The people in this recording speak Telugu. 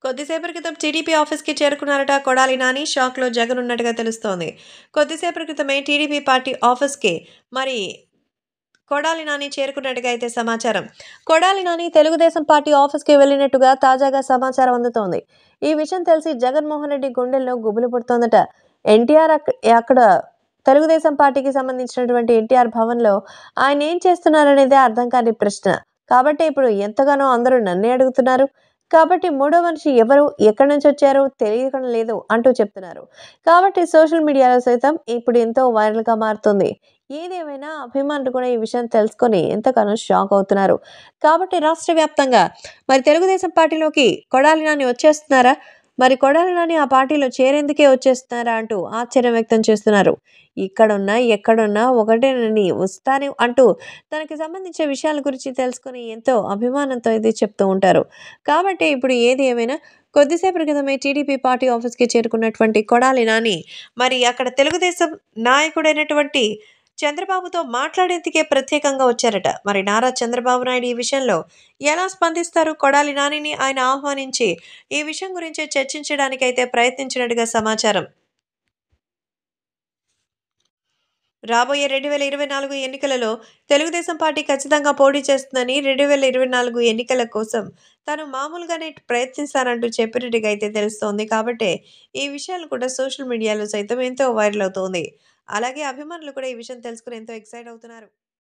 కొద్దిసేపటి క్రితం టీడీపీ ఆఫీస్‌కి చేరుకున్నారట కొడాలి నాని. షాక్‌లో జగన్ ఉన్నట్టుగా తెలుస్తోంది. కొద్దిసేపటి క్రితమే టీడీపీ పార్టీ ఆఫీస్‌కి మరి కొడాలి నాని చేరుకున్నట్టుగా అయితే సమాచారం. కొడాలి నాని తెలుగుదేశం పార్టీ ఆఫీస్‌కి వెళ్ళినట్టుగా తాజాగా సమాచారం అందుతోంది. ఈ విషయం తెలిసి జగన్మోహన్ రెడ్డి గుండెల్లో గుబులు పుడుతోందట. ఎన్టీఆర్ అక్కడ తెలుగుదేశం పార్టీకి సంబంధించినటువంటి ఎన్టీఆర్ భవన్‌లో ఆయన ఏం చేస్తున్నారనేదే అర్థం కాని ప్రశ్న. కాబట్టి ఇప్పుడు ఎంతగానో అందరూ నన్నే అడుగుతున్నారు. కాబట్టి మూడో మనిషి ఎవరు? ఎక్కడి నుంచొచ్చారు? తెలియడం లేదు అంటూ చెప్తున్నారు. కాబట్టి సోషల్ మీడియాలో సైతం ఇప్పుడు ఎంతో వైరల్‌గా మారుతుంది. ఏదేమైనా అభిమానులు కూడా ఈ విషయం తెలుసుకొని ఎంతగానో షాక్ అవుతున్నారు. కాబట్టి రాష్ట్ర వ్యాప్తంగా మరి తెలుగుదేశం పార్టీలోకి కొడాలి నాని వచ్చేస్తున్నారా? మరి కొడాలి నాని ఆ పార్టీలో చేరేందుకే వచ్చేస్తున్నారా? అంటూ ఆశ్చర్యం వ్యక్తం చేస్తున్నారు. ఇక్కడున్నా, ఎక్కడున్నా ఒకటేనని వస్తాను అంటూ తనకి సంబంధించిన విషయాల గురించి తెలుసుకొని ఎంతో అభిమానంతో ఇది చెప్తూ ఉంటారు. కాబట్టి ఇప్పుడు ఏది ఏమైనా కొద్దిసేపటి క్రితమే టీడీపీ పార్టీ ఆఫీస్‌కి చేరుకున్నటువంటి కొడాలి నాని మరి అక్కడ తెలుగుదేశం నాయకుడైనటువంటి చంద్రబాబుతో మాట్లాడేందుకే ప్రత్యేకంగా వచ్చారట. మరి నారా చంద్రబాబు నాయుడు ఈ విషయంలో ఎలా స్పందిస్తారు? కొడాలి నానిని ఆయన ఆహ్వానించి ఈ విషయం గురించి చర్చించడానికైతే ప్రయత్నించినట్టుగా సమాచారం. రాబోయే 2024 ఎన్నికలలో తెలుగుదేశం పార్టీ ఖచ్చితంగా పోటీ చేస్తుందని 2024 ఎన్నికల కోసం తాను మామూలుగానే ప్రయత్నిస్తానంటూ చెప్పినట్టుగా అయితే తెలుస్తోంది. కాబట్టే ఈ విషయాలు కూడా సోషల్ మీడియాలో సైతం ఎంతో వైరల్ అవుతోంది. అలాగే అభిమానులు కూడా ఈ విషయం తెలుసుకొని ఎంతో ఎక్సైట్ అవుతున్నారు.